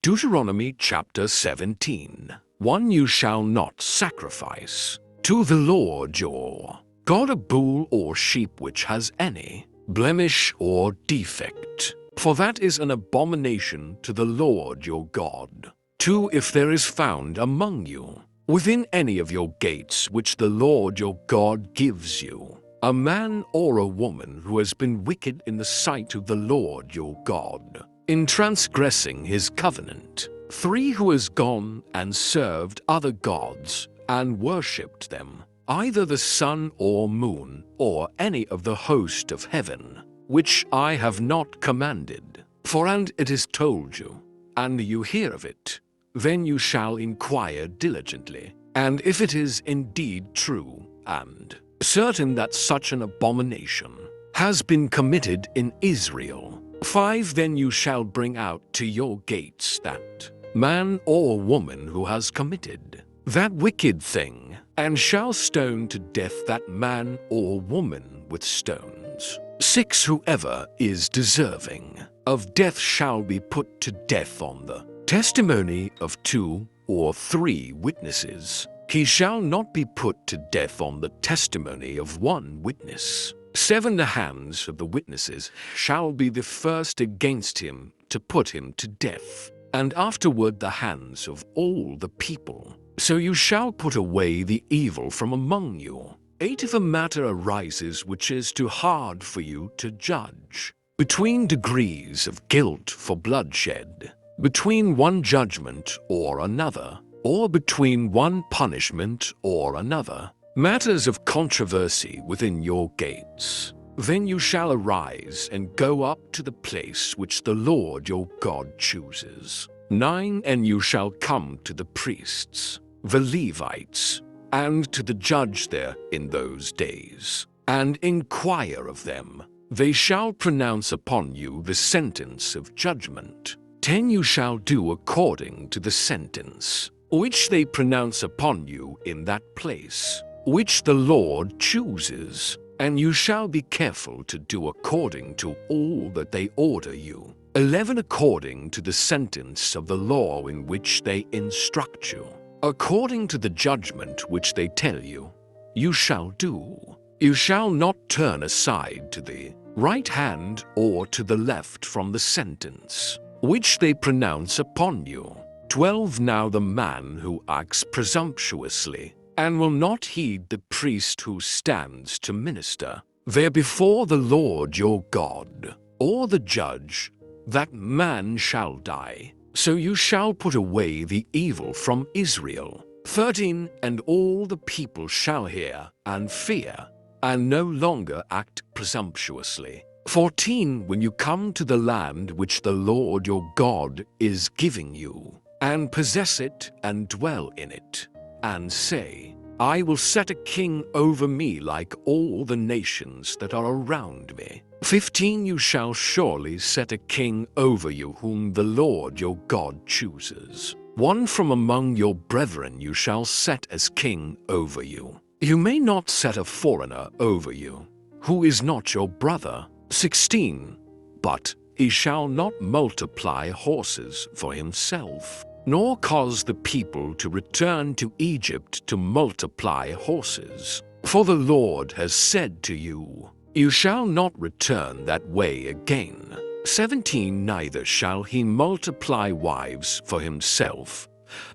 Deuteronomy chapter 17. 1. You shall not sacrifice to the Lord your God a bull or sheep which has any blemish or defect, for that is an abomination to the Lord your God. 2. If there is found among you, within any of your gates which the Lord your God gives you, a man or a woman who has been wicked in the sight of the Lord your God, in transgressing his covenant. 3. Who has gone and served other gods and worshipped them, either the sun or moon, or any of the host of heaven, which I have not commanded. For and it is told you, and you hear of it, then you shall inquire diligently, and if it is indeed true and certain that such an abomination has been committed in Israel. 5. Then you shall bring out to your gates that man or woman who has committed that wicked thing, and shall stone to death that man or woman with stones. 6. Whoever is deserving of death shall be put to death on the testimony of 2 or 3 witnesses. He shall not be put to death on the testimony of 1 witness. 7. The hands of the witnesses shall be the first against him to put him to death, and afterward the hands of all the people. So you shall put away the evil from among you. 8. If a matter arises which is too hard for you to judge, between degrees of guilt for bloodshed, between one judgment or another, or between one punishment or another, matters of controversy within your gates, then you shall arise and go up to the place which the Lord your God chooses. 9. And you shall come to the priests, the Levites, and to the judge there in those days, and inquire of them. They shall pronounce upon you the sentence of judgment. 10. You shall do according to the sentence which they pronounce upon you in that place, which the Lord chooses, and you shall be careful to do according to all that they order you. 11. According to the sentence of the law in which they instruct you, according to the judgment which they tell you, you shall do. You shall not turn aside to the right hand or to the left from the sentence which they pronounce upon you. 12. Now the man who acts presumptuously and will not heed the priest who stands to minister there before the Lord your God, or the judge, that man shall die. So you shall put away the evil from Israel. 13. And all the people shall hear and fear, and no longer act presumptuously. 14. When you come to the land which the Lord your God is giving you, and possess it and dwell in it, and say, I will set a king over me like all the nations that are around me. 15. You shall surely set a king over you whom the Lord your God chooses. 1 from among your brethren you shall set as king over you. You may not set a foreigner over you, who is not your brother. 16. But he shall not multiply horses for himself, nor cause the people to return to Egypt to multiply horses. For the Lord has said to you, you shall not return that way again. 17. Neither shall he multiply wives for himself,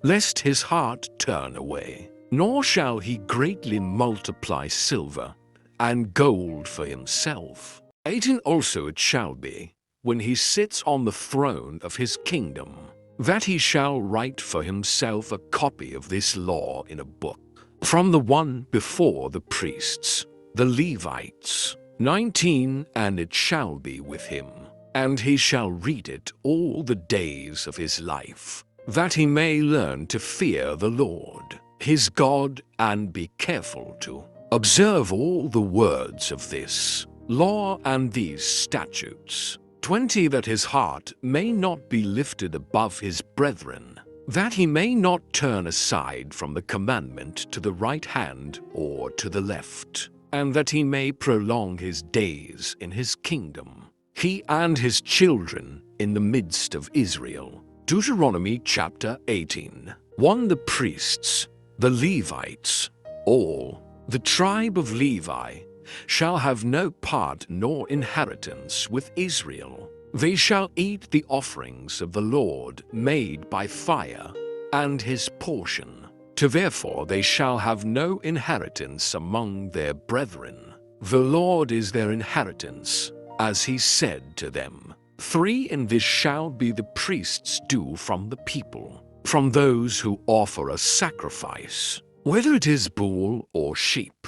lest his heart turn away, nor shall he greatly multiply silver and gold for himself. 18. Also it shall be, when he sits on the throne of his kingdom, that he shall write for himself a copy of this law in a book, from the one before the priests, the Levites. 19. And it shall be with him, and he shall read it all the days of his life, that he may learn to fear the Lord, his God, and be careful to observe all the words of this law and these statutes. 20. That his heart may not be lifted above his brethren, that he may not turn aside from the commandment to the right hand or to the left, and that he may prolong his days in his kingdom, he and his children in the midst of Israel. Deuteronomy chapter 18. 1. The priests, the Levites, all, the tribe of Levi, shall have no part nor inheritance with Israel. They shall eat the offerings of the Lord made by fire, and his portion. Therefore they shall have no inheritance among their brethren. The Lord is their inheritance, as he said to them. 3. And this shall be the priest's due from the people, from those who offer a sacrifice, whether it is bull or sheep.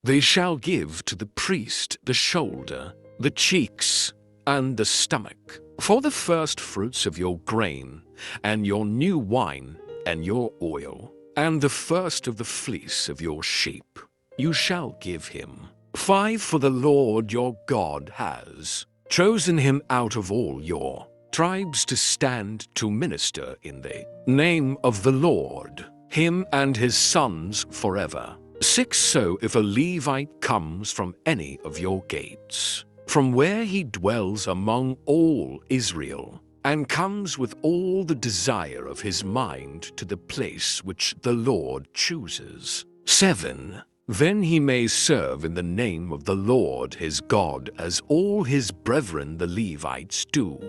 They shall give to the priest the shoulder, the cheeks, and the stomach, for the first fruits of your grain, and your new wine, and your oil, and the first of the fleece of your sheep, you shall give him. 5. For the Lord your God has chosen him out of all your tribes to stand to minister in the name of the Lord, him and his sons forever. 6. So if a Levite comes from any of your gates, from where he dwells among all Israel, and comes with all the desire of his mind to the place which the Lord chooses. 7. Then he may serve in the name of the Lord his God as all his brethren the Levites do,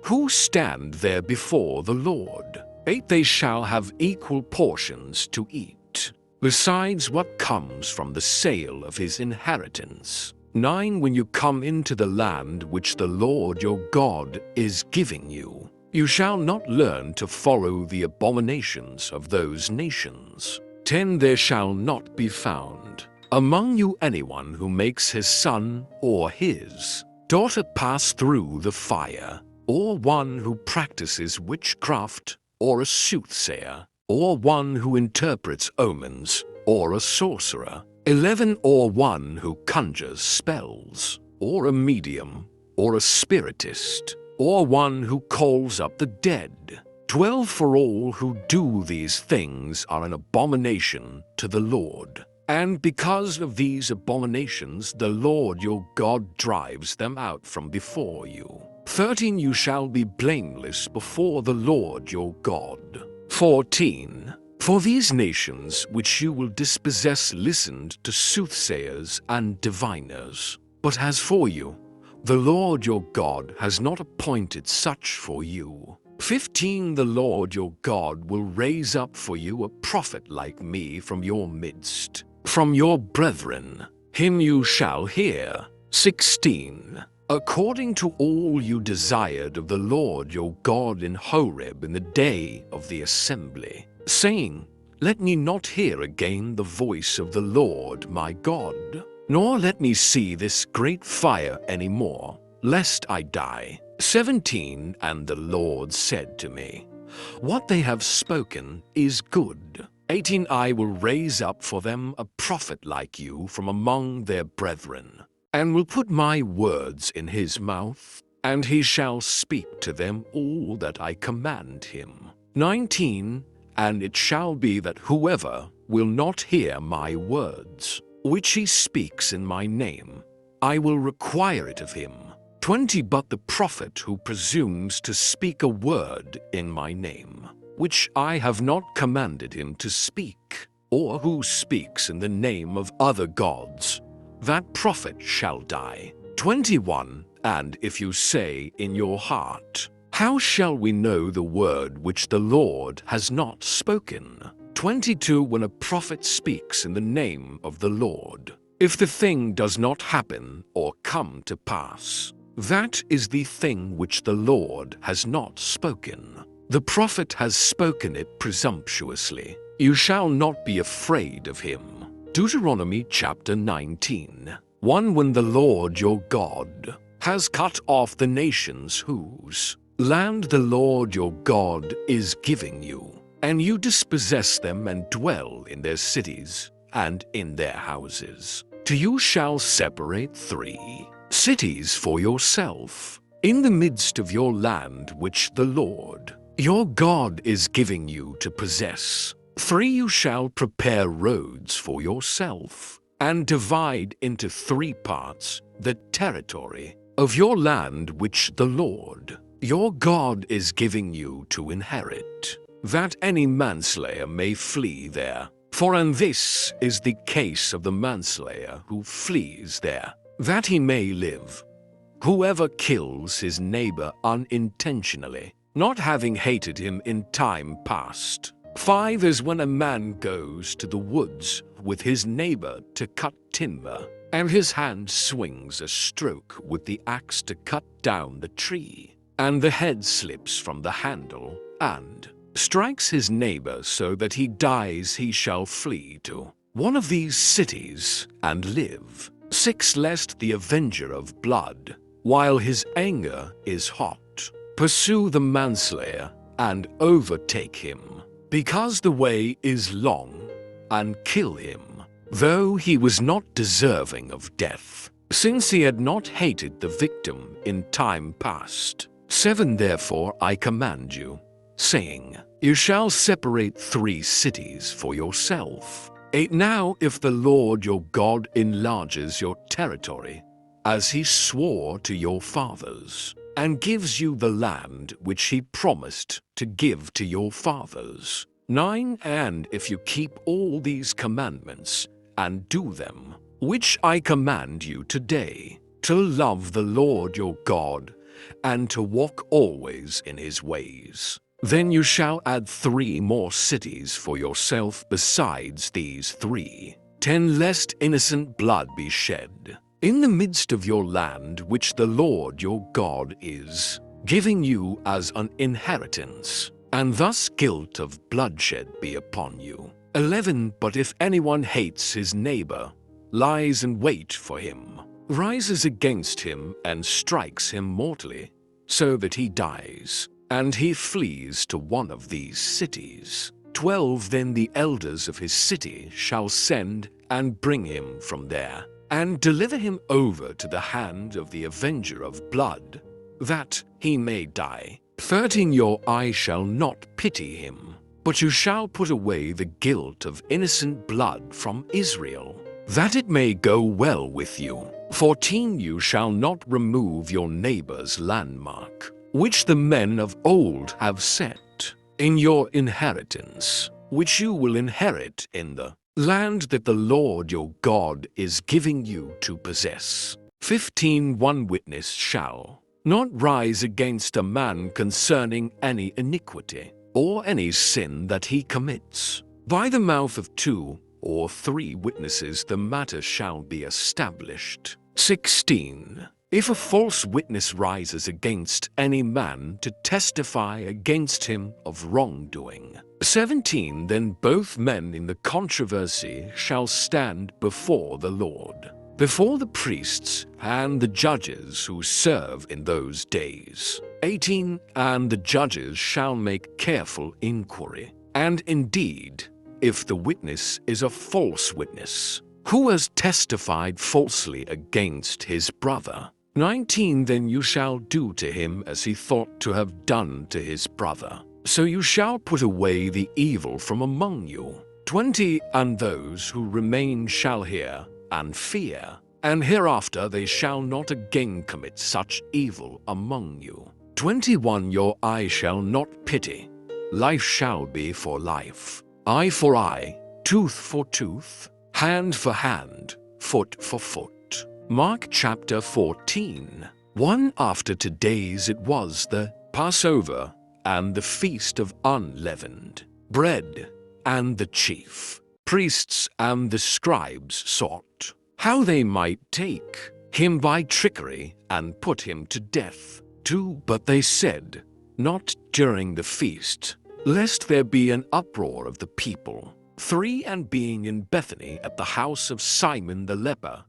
who stand there before the Lord. 8. They shall have equal portions to eat, besides what comes from the sale of his inheritance. 9. When you come into the land which the Lord your God is giving you, you shall not learn to follow the abominations of those nations. 10. There shall not be found among you anyone who makes his son or his daughter pass through the fire, or one who practices witchcraft, or a soothsayer, or one who interprets omens, or a sorcerer. 11. Or one who conjures spells, or a medium, or a spiritist, or one who calls up the dead. 12. For all who do these things are an abomination to the Lord, and because of these abominations the Lord your God drives them out from before you. 13. You shall be blameless before the Lord your God. 14. For these nations which you will dispossess listened to soothsayers and diviners. But as for you, the Lord your God has not appointed such for you. 15. The Lord your God will raise up for you a prophet like me from your midst, from your brethren. Him you shall hear. 16. According to all you desired of the Lord your God in Horeb in the day of the assembly, saying, Let me not hear again the voice of the Lord my God, nor let me see this great fire any more, lest I die. 17. And the Lord said to me, What they have spoken is good. 18. I will raise up for them a prophet like you from among their brethren, and will put my words in his mouth, and he shall speak to them all that I command him. 19. And it shall be that whoever will not hear my words, which he speaks in my name, I will require it of him. 20. But the prophet who presumes to speak a word in my name, which I have not commanded him to speak, or who speaks in the name of other gods, that prophet shall die. 21. And if you say in your heart, How shall we know the word which the Lord has not spoken? 22. When a prophet speaks in the name of the Lord, if the thing does not happen or come to pass, that is the thing which the Lord has not spoken. The prophet has spoken it presumptuously. You shall not be afraid of him. Deuteronomy chapter 19. 1. When the Lord your God has cut off the nations whose land the Lord your God is giving you, and you dispossess them and dwell in their cities and in their houses, you shall separate 3 cities for yourself in the midst of your land which the Lord your God is giving you to possess. 3. You shall prepare roads for yourself, and divide into 3 parts the territory of your land which the Lord your God is giving you to inherit, that any manslayer may flee there. For and this is the case of the manslayer who flees there, that he may live. Whoever kills his neighbor unintentionally, not having hated him in time past. 5 is when a man goes to the woods with his neighbor to cut timber, and his hand swings a stroke with the axe to cut down the tree, and the head slips from the handle, and strikes his neighbor so that he dies. He shall flee to one of these cities and live. 6 lest the avenger of blood, while his anger is hot, pursue the manslayer and overtake him, because the way is long, and kill him, though he was not deserving of death, since he had not hated the victim in time past. 7 Therefore I command you, saying, you shall separate 3 cities for yourself. 8 Now if the Lord your God enlarges your territory, as he swore to your fathers, and gives you the land which he promised to give to your fathers. 9 And if you keep all these commandments, and do them, which I command you today, to love the Lord your God, and to walk always in his ways, then you shall add 3 more cities for yourself besides these 3. 10 Lest innocent blood be shed in the midst of your land which the Lord your God is giving you as an inheritance, and thus guilt of bloodshed be upon you. 11 But if anyone hates his neighbor, lies in wait for him, rises against him and strikes him mortally, so that he dies, and he flees to one of these cities. 12 Then the elders of his city shall send and bring him from there, and deliver him over to the hand of the avenger of blood, that he may die. 13 Your eye shall not pity him, but you shall put away the guilt of innocent blood from Israel, that it may go well with you. 14 You shall not remove your neighbor's landmark, which the men of old have set, in your inheritance, which you will inherit in the land that the Lord your God is giving you to possess. 15 One witness shall not rise against a man concerning any iniquity, or any sin that he commits. By the mouth of 2 or 3 witnesses the matter shall be established. 16 If a false witness rises against any man to testify against him of wrongdoing. 17 Then both men in the controversy shall stand before the Lord, before the priests and the judges who serve in those days. 18 And the judges shall make careful inquiry. And indeed, if the witness is a false witness, who has testified falsely against his brother. 19 Then you shall do to him as he thought to have done to his brother. So you shall put away the evil from among you. 20 And those who remain shall hear and fear, and hereafter they shall not again commit such evil among you. 21 Your eye shall not pity. Life shall be for life, eye for eye, tooth for tooth, hand for hand, foot for foot. Mark chapter 14. 1 After today's it was the Passover, and the feast of unleavened bread, and the chief priests and the scribes sought how they might take him by trickery and put him to death. 2 But they said, not during the feast, lest there be an uproar of the people. 3 And being in Bethany at the house of Simon the leper,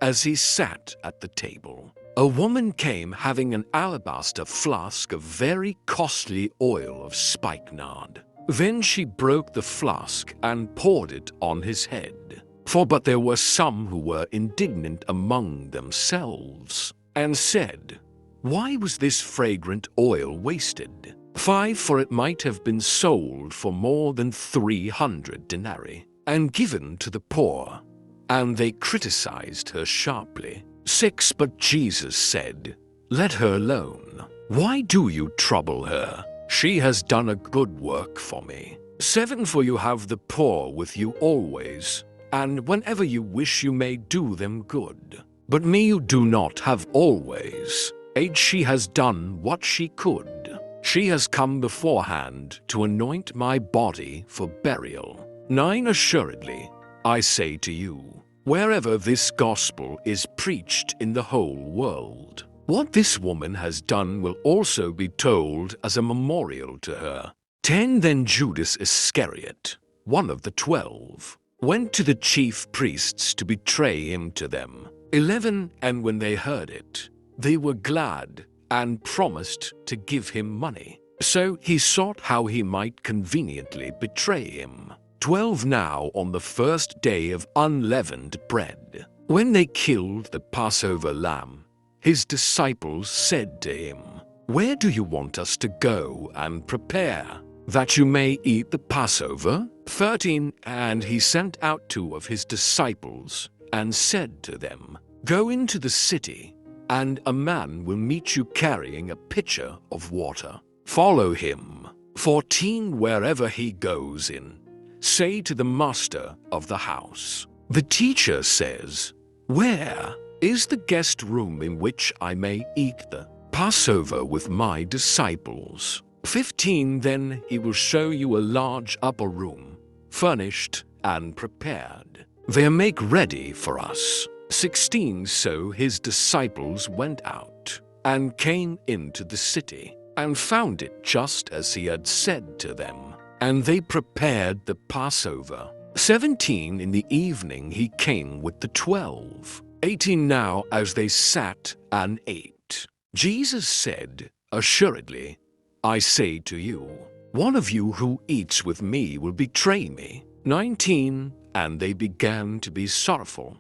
as he sat at the table, a woman came having an alabaster flask of very costly oil of spikenard. Then she broke the flask and poured it on his head. But there were some who were indignant among themselves, and said, why was this fragrant oil wasted? 5 For it might have been sold for more than 300 denarii, and given to the poor. And they criticized her sharply. 6 But Jesus said, let her alone. Why do you trouble her? She has done a good work for me. 7 For you have the poor with you always, and whenever you wish you may do them good. But me you do not have always. 8 She has done what she could. She has come beforehand to anoint my body for burial. 9 Assuredly, I say to you, wherever this gospel is preached in the whole world, what this woman has done will also be told as a memorial to her. 10 Then Judas Iscariot, one of the 12, went to the chief priests to betray him to them. 11 And when they heard it, they were glad and promised to give him money. So he sought how he might conveniently betray him. 12 Now on the first day of unleavened bread, when they killed the Passover lamb, his disciples said to him, Where do you want us to go and prepare, that you may eat the Passover? 13 And he sent out 2 of his disciples, and said to them, Go into the city, and a man will meet you carrying a pitcher of water. Follow him. 14 Wherever he goes in, say to the master of the house, The teacher says, Where is the guest room in which I may eat the Passover with my disciples? 15 Then he will show you a large upper room, furnished and prepared. There make ready for us. 16 So his disciples went out, and came into the city, and found it just as he had said to them, and they prepared the Passover. 17 In the evening he came with the 12. 18 Now as they sat and ate, Jesus said, Assuredly, I say to you, one of you who eats with me will betray me. 19 And they began to be sorrowful,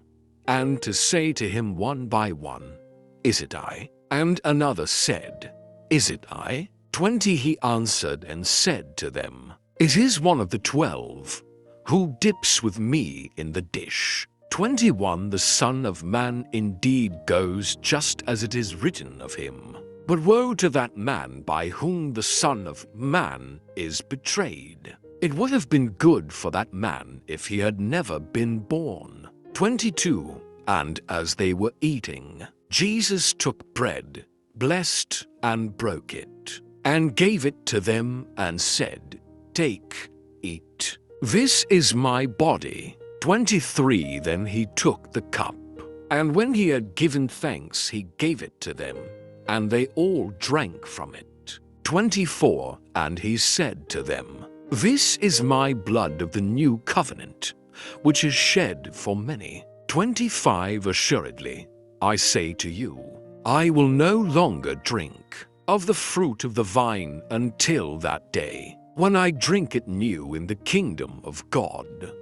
and to say to him one by one, Is it I? And another said, Is it I? 20 He answered and said to them, It is one of the 12, who dips with me in the dish. 21 The Son of Man indeed goes just as it is written of him. But woe to that man by whom the Son of Man is betrayed. It would have been good for that man if he had never been born. 22 And as they were eating, Jesus took bread, blessed and broke it, and gave it to them and said, Take, eat. This is my body. 23 Then he took the cup, and when he had given thanks, he gave it to them, and they all drank from it. 24 And he said to them, This is my blood of the new covenant, which is shed for many. 25 Assuredly, I say to you, I will no longer drink of the fruit of the vine until that day, when I drink it new in the kingdom of God.